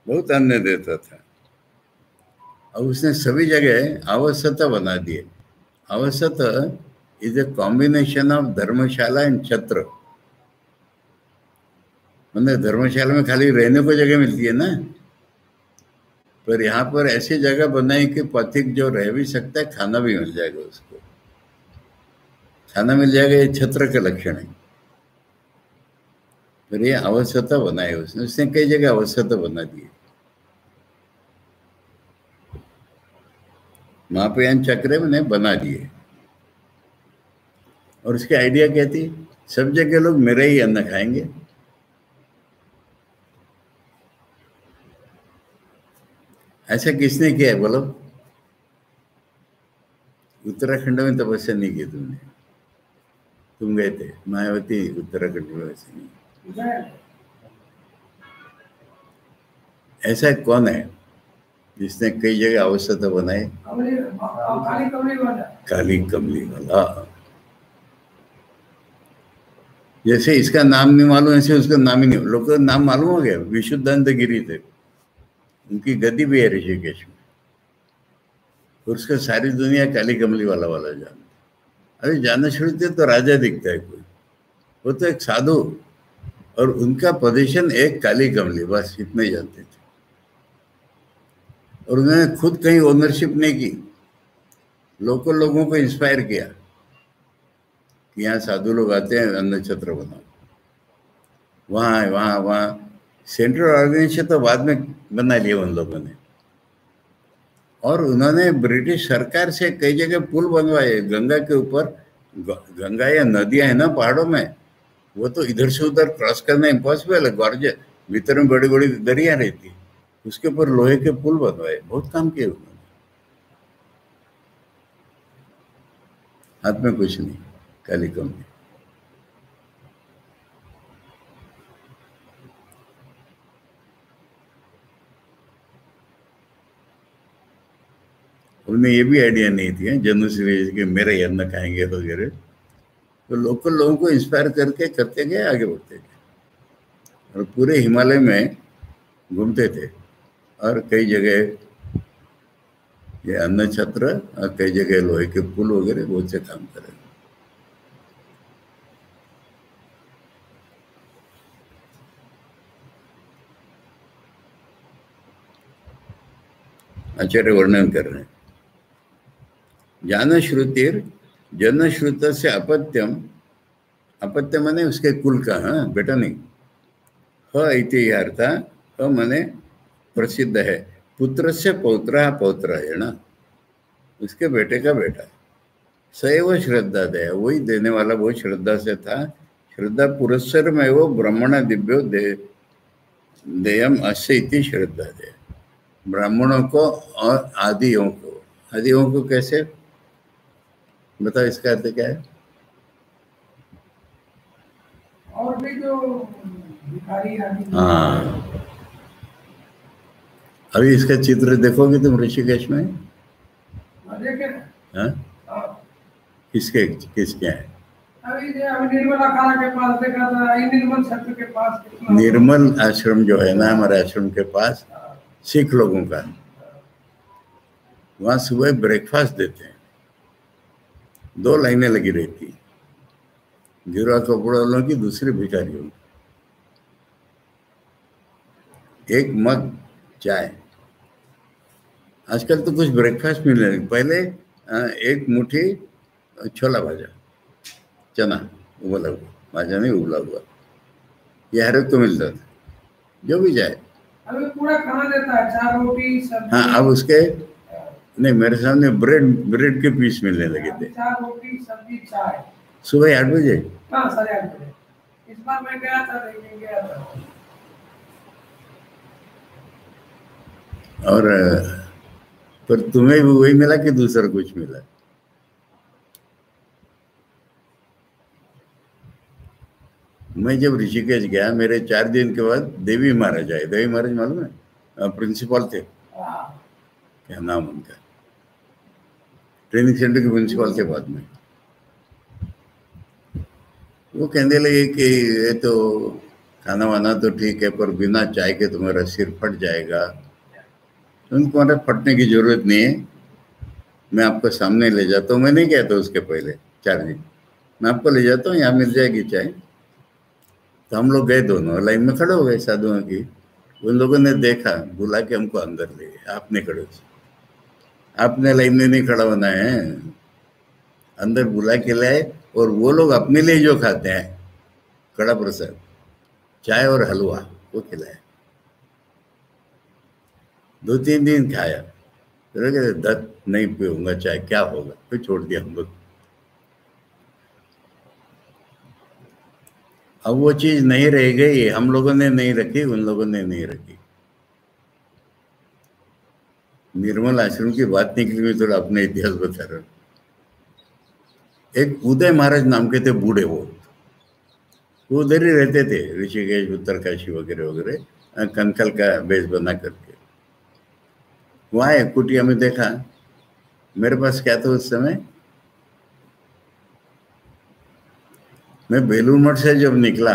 बहुत अन्न देता था। और उसने सभी जगह आवश्यकता बना दिए। आवश्यकता is a combination of Dharamshala and छत्र। मतलब धर्मशाला में खाली रहने को जगह मिलती है ना, पर यहाँ पर ऐसी जगह बनाई कि पथिक जो रह भी सकता है, खाना भी मिल जाएगा उसको, खाना मिल जाएगा। ये छत्र का लक्षण है। फिर ये आवश्यकता बनाई उसने कई जगह आवश्यकता बना दी। मापयान चक्र मैंने बना दिए। और उसकी आइडिया क्या थी? सब जगह लोग मेरा ही अन्न खाएंगे। ऐसा किसने किया है बोलो? उत्तराखंड में तपस्या नहीं की तुमने? तुम गए थे मायावती उत्तराखंड में, वैसे नहीं। ऐसा कौन है जिसने कई जगह आवश्यकता बनाई? काली कमली वाला। जैसे इसका नाम नहीं मालूम, ऐसे उसका नाम ही नहीं। लोगों को नाम मालूम हो गया, विशुद्धानंद गिरी थे, उनकी गद्दी भी है ऋषिकेश में। उसका सारी दुनिया काली कमली वाला जानती। अरे जाना छोड़ते तो राजा दिखता है कोई, वो तो एक साधु। और उनका पोजीशन एक काली कमली, बस इतने ही जानते थे। और उन्होंने खुद कहीं ओनरशिप नहीं की, लोकल लोगों को इंस्पायर किया कि यहाँ साधु लोग आते हैं, अन्न छत्र बनाओ। वहाँ वहाँ वहाँ सेंट्रल ऑर्गेनाइजेशन तो बाद में बना लिया उन लोगों ने। और उन्होंने ब्रिटिश सरकार से कई जगह पुल बनवाए गंगा के ऊपर। गंगा या नदियां है ना पहाड़ों में, वो तो इधर से उधर क्रॉस करना इम्पॉसिबल है, गॉर्ज भीतर में बड़ी बड़ी दरिया रहती, उसके ऊपर लोहे के पुल बनवाए, बहुत काम किए उन्होंने। हाथ में कुछ नहीं, काली कमली। उनमें ये भी आइडिया नहीं थी जनरल के मेरा ही अन्न खाएंगे वगैरह। तो लोकल लोगों को इंस्पायर करके करते गए, आगे बढ़ते गए और पूरे हिमालय में घूमते थे। और कई जगह ये अन्न छत्र और कई जगह लोहे के पुल वगैरह बहुत से काम करे। आचार्य वर्णन कर रहे हैं, ज्ञान श्रुतिर जन श्रुत से अपत्यम, अपत्य माने उसके कुल का, हाँ बेटा नहीं। ह इति अर्थ, ह माने प्रसिद्ध है, पुत्र से पौत्र पौत्र है ना, उसके बेटे का बेटा। सैव श्रद्धा दया, वही देने वाला बहुत श्रद्धा से था। श्रद्धा पुरस्सर में वो ब्राह्मण दिव्यो देयम अस्य इति श्रद्धा दे, ब्राह्मणों को और आदियों को। आदियों को कैसे बताओ, इसका अर्थ क्या है? और भी जो भिखारी आदि। हाँ, अभी इसका चित्र देखोगे तुम ऋषिकेश में? हाँ, किसके किसके हैं? अभी निर्मल अखाड़ा के पास देखा था, निर्मल छत्र के पास। निर्मल आश्रम जो है ना हमारे आश्रम के पास, सिख लोगों का, वहाँ सुबह ब्रेकफास्ट देते हैं, 2 लाइनें लगी रहती, गिरवा कपड़ा वालों की, दूसरे भिखारियों की, एक मग चाय। आजकल तो कुछ ब्रेकफास्ट मिलने लगे, पहले एक मुट्ठी छोला भाजा, चना उबला हुआ, भाजा नहीं उबला हुआ, ये हर एक को मिलता था, जो भी जाए। अभी पूरा खाना देता है, 4 रोटी सब्जी। हाँ, अब उसके नहीं, मेरे सामने ब्रेड के पीस मिलने लगे थे। 4 रोटी सब्जी चाय, सुबह 8 बजे। हाँ 8:30 बजे। इस बार मैं गया था, लेकिन गया था। और पर तुम्हें भी वही मिला कि दूसरा कुछ मिला? मैं जब ऋषिकेश गया, मेरे 4 दिन के बाद देवी महाराज आए। देवी महाराज मालूम है, प्रिंसिपल थे, क्या नाम उनका, ट्रेनिंग सेंटर के प्रिंसिपल थे बाद में। वो कहने लगे कि ये तो खाना वाना तो ठीक है, पर बिना चाय के तुम्हारा सिर फट जाएगा। उनको हमारा फटने की जरूरत नहीं है, मैं आपको सामने ले जाता हूँ। मैं नहीं गया था उसके पहले 4 दिन, मैं आपको ले जाता हूँ, यहाँ मिल जाएगी चाय। तो हम लोग गए, दोनों लाइन में खड़े हो गए साधुओं की। उन लोगों ने देखा, बुला के हमको अंदर ले गए। आपने खड़े, आपने लाइन में नहीं खड़ा होना है, अंदर बुला के लाए। और वो लोग अपने लिए जो खाते हैं, कड़ा प्रसाद, चाय और हलवा, वो खिलाया। 2-3 दिन खाया, फिर दत्त नहीं पीऊंगा चाय, क्या होगा, फिर छोड़ दिया हम लोग। अब वो चीज नहीं रह गई, हम लोगों ने नहीं रखी, उन लोगों ने नहीं रखी। निर्मल आश्रम की बात निकली, मैं थोड़ा अपने इतिहास बता रहा हूँ। एक उदय महाराज नाम के थे, बूढ़े, वो उधर ही रहते थे, ऋषिकेश, उत्तरकाशी वगैरह वगैरह, कंकल का बेस बना करके। वहाँ एक कुटिया में देखा, मेरे पास क्या था उस समय, मैं बेलूर मठ से जब निकला,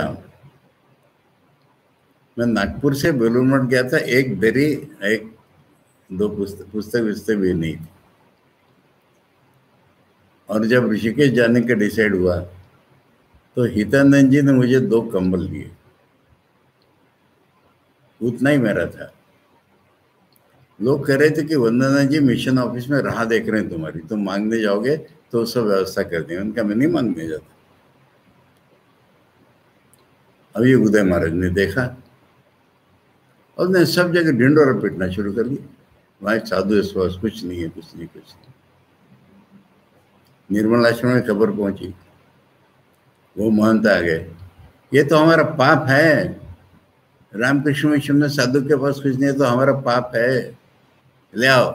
मैं नागपुर से बेलूर मठ गया था, एक दरी, 1-2 पुस्तक भी नहीं थी। और जब ऋषिकेश जाने का डिसाइड हुआ, तो हितानंद जी ने मुझे 2 कंबल दिए, उतना ही मेरा था। लोग कह रहे थे कि वंदना जी मिशन ऑफिस में राह देख रहे हैं तुम्हारी, तुम मांगने जाओगे तो सब व्यवस्था कर देंगे। उनका मैं नहीं मांगने जाता। अभी उदय महाराज ने देखा और ने सब जगह ढिंडोरा पीटना शुरू कर दिया, वहां साधु विश्वास कुछ नहीं है, कुछ नहीं, कुछ नहीं। निर्मल आश्रम में खबर पहुंची, वो महंत आ गए, ये तो हमारा पाप है, रामकृष्ण मिशन में साधु के पास कुछ नहीं है तो हमारा पाप है, ले आओ।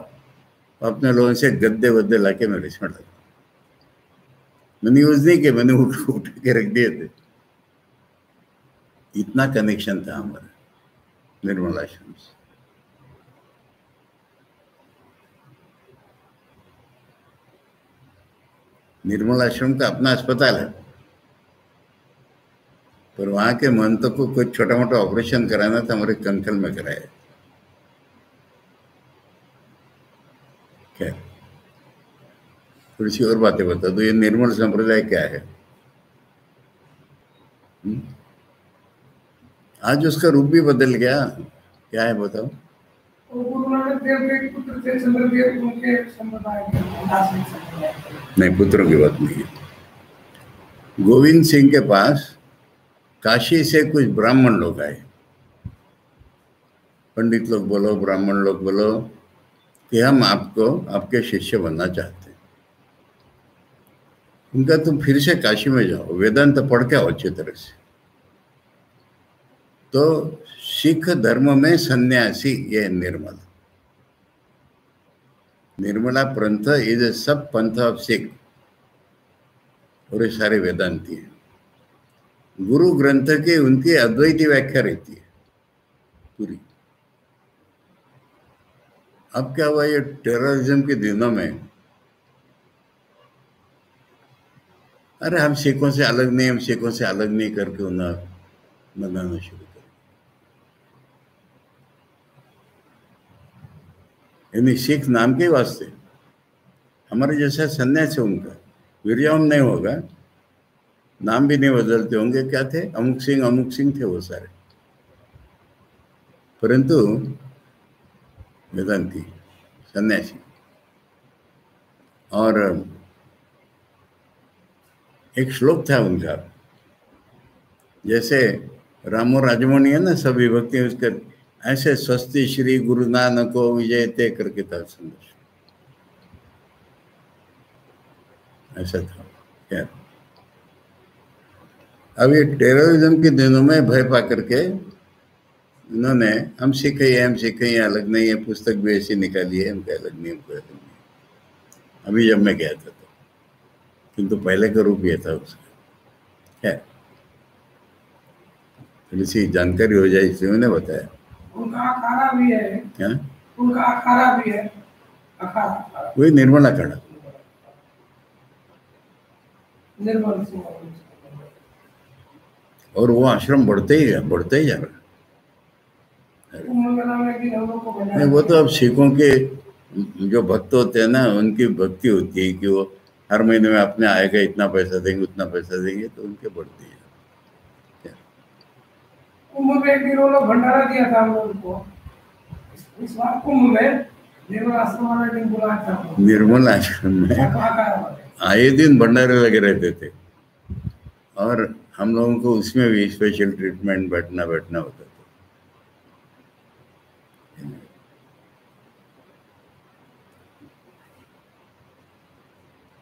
अपने लोगों से गद्दे वद्दे लाके मेरे इसमें लगा। मैंने यूज नहीं किया, मैंने उठ के रख दिए थे। इतना कनेक्शन था हमारा निर्मल आश्रम से। निर्मल आश्रम का अपना अस्पताल है, पर वहां के महंतों को कोई छोटा मोटा ऑपरेशन कराना था, हमारे कंकल में कराया। क्या थोड़ी सी और बातें बता दो, ये निर्मल संप्रदाय क्या है? आज उसका रूप भी बदल गया, क्या है बताओ? गुरु नानक देव के पुत्र थे चंद्रदेव, उनके संप्रदाय नहीं, पुत्रों की बात नहीं है। गोविंद सिंह के पास काशी से कुछ ब्राह्मण लोग आए, पंडित लोग बोलो, ब्राह्मण लोग बोलो, कि हम आपको आपके शिष्य बनना चाहते हैं। उनका तुम फिर से काशी में जाओ, वेदांत पढ़ के आओ अच्छी तरह से। तो सिख धर्म में सन्यासी ये निर्मल, निर्मला पंथ इज ए सब पंथ ऑफ सिख, और ये सारे वेदांती हैं। गुरु ग्रंथ की उनकी अद्वैती व्याख्या रहती है पूरी। अब क्या हुआ, ये टेररिज्म के दिनों में, अरे हम सिखों से अलग नहीं, हम सिखों से अलग नहीं करके उन्हें बनाना शुरू कर, यानी सिख नाम के वास्ते। हमारे जैसा सन्यासी उनका वीरजाम नहीं होगा, नाम भी नहीं बदलते होंगे, क्या थे, अमुक सिंह थे वो सारे, परंतु वेदांती सन्यासी। और एक श्लोक था उनका, जैसे रामो राजमणि है ना, सब विभक्ति उसका, ऐसे स्वस्ति श्री गुरु नानको विजयते करके था संदेश, ऐसा था। क्या अब ये टेररिज्म के दिनों में भय पा करके उन्होंने हम सिख ही, हम सिख ही, अलग नहीं है, पुस्तक भी ऐसी निकाली है, हमको अलग नहीं, हमको अलग नहीं। अभी जब मैं गया था तो, किंतु पहले का रूप ये था उसका। क्या थोड़ी सी जानकारी हो जाए इसलिए मैंने बताया। उनका अखाड़ा भी है। क्या? उनका अखाड़ा भी है, अखाड़ा, वही निर्मल अखाड़ा, निर्मल सिंह। और वो आश्रम बढ़ते ही जा रहा है। नहीं, वो तो अब सिखों के जो भक्त होते हैं ना, उनकी भक्ति होती है कि वो हर महीने में अपने आएगा, इतना पैसा देंगे, उतना पैसा देंगे, तो उनके बढ़ती है। कुंभ में एक दिन वो लोग भंडारा दिया था हम लोगों को, इस बार कुंभ में निर्मल आश्रम वाला दिन बुलाया था। निर्मल आश्रम में आए दिन भंडारे लगे रहते थे, और हम लोगों को उसमें भी स्पेशल ट्रीटमेंट, बैठना होता था।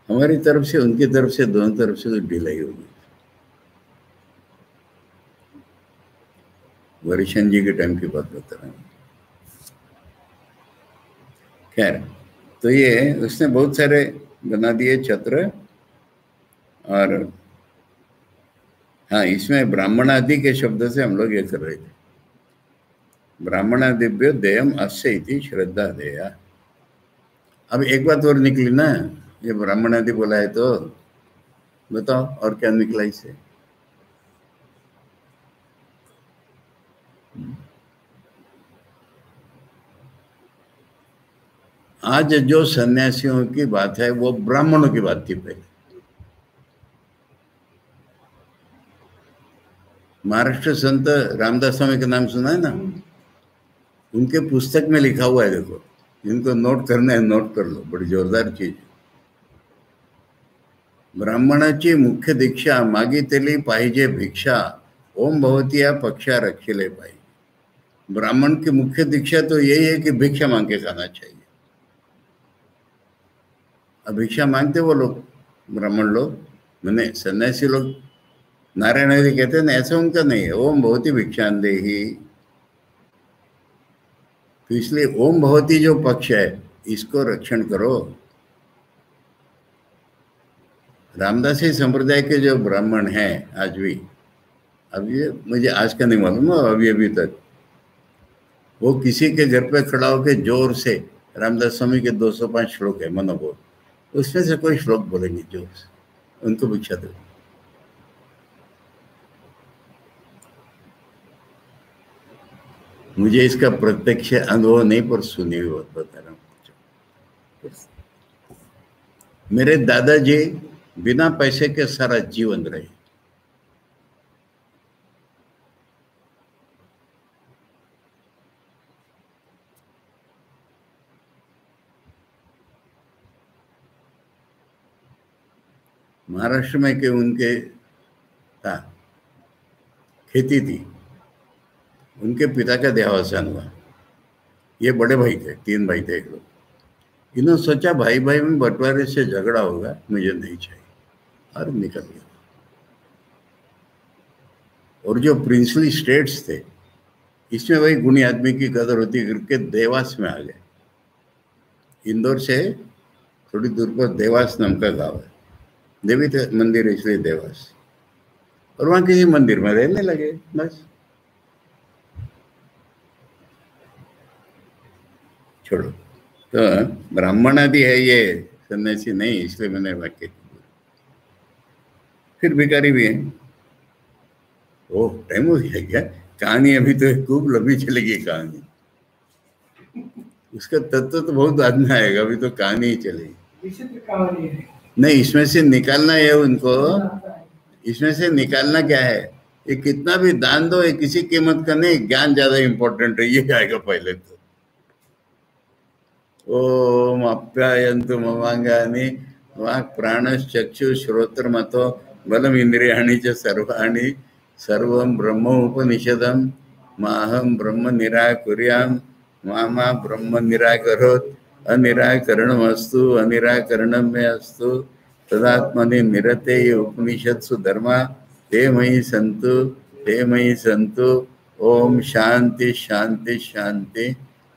हमारी तरफ से, उनकी तरफ से, दोनों तरफ से तो ढिलाई होगी। वरिशन जी के टाइम की बात बता रहा हूँ। खैर, तो ये उसने बहुत सारे बना दिए छत्र। और हाँ, इसमें ब्राह्मणादि के शब्द से हम लोग ये कर रहे थे, ब्राह्मणादिभ्यो देयम अस्य इति श्रद्धा देया। अब एक बात और निकली ना, ये ब्राह्मणादि बोला है तो बताओ और क्या निकला इससे? आज जो सन्यासियों की बात है वो ब्राह्मणों की बात थी पहले। महाराष्ट्र संत रामदास स्वामी का नाम सुना है ना? उनके पुस्तक में लिखा हुआ है, देखो, जिनको नोट करना है नोट कर लो, बड़ी जोरदार चीज। ब्राह्मणाची मुख्य दीक्षा मागितली पाहिजे भिक्षा, ओम भवती या पक्षा रखिले पाहिजे। ब्राह्मण की मुख्य दीक्षा तो यही है कि भिक्षा मांग के खाना चाहिए। अब भिक्षा मांगते वो लोग, ब्राह्मण लोग, मैंने सन्यासी लोग, नारायण हरि कहते हैं ना, ऐसा उनका नहीं है। ओम भवती भिक्षान देहि, तो इसलिए ओम भवती जो पक्ष है इसको रक्षण करो। रामदासी संप्रदाय के जो ब्राह्मण हैं आज भी, अब ये मुझे आज का नहीं मालूम, अभी तक वो किसी के घर पे खड़ा होकर जोर से, रामदास स्वामी के 205 श्लोक है मनोबोध, उसमें से कोई श्लोक बोलेंगे जोर से, उनको भिक्षा दो। मुझे इसका प्रत्यक्ष अनुभव नहीं, पर सुनी हुई बात बता रहा हूँ। मेरे दादाजी बिना पैसे के सारा जीवन रहे। महाराष्ट्र में के उनके था, खेती थी, उनके पिता का देहावसान हुआ। ये बड़े भाई थे, 3 भाई थे एक लोग। इन्होंने सोचा भाई भाई में बंटवारे से झगड़ा होगा, मुझे नहीं चाहिए, और निकल गया। और जो प्रिंसली स्टेट्स थे, इसमें वही गुणी आदमी की कदर होती करके देवास में आ गए। इंदौर से थोड़ी दूर पर देवास नाम का गांव है, देवी मंदिर इसलिए देवास, और वहां किसी मंदिर में रहने लगे बस। छोड़ो, तो ब्राह्मण आदि है ये, सन्यासी नहीं, इसलिए मैंने वाक्य। फिर भिखारी भी है। ओह, टाइम हो गया क्या? कहानी अभी तो खूब लंबी चलेगी कहानी, उसका तत्व तो बहुत बाद में आएगा, अभी तो कहानी ही चलेगी। विचित्र कहानी है। नहीं, इसमें से निकालना है उनको, इसमें से निकालना क्या है, ये कितना भी दान दो, ये किसी कीमत का नहीं, ज्ञान ज्यादा इंपॉर्टेंट है, ये आएगा पहले तो। ओम आप्यायन्तु ममांगानि वाक् प्राणश्चक्षु श्रोत्रमतो बलम इंद्रियाणि च सर्वाणि सर्वं ब्रह्म उपनिषदं माहं ब्रह्म निराकुर्यां मा ब्रह्म निराकरोत् अनिराकरणमस्तु अनिराकरणं मे अस्तु तदात्मनि निरते उपनिषत्सु धर्मा ते मयि सन्तु। ओम शांति शांति शांति।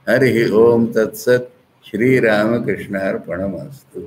हरि ओम तत्सत्। श्री रामकृष्णार्पणमस्तु।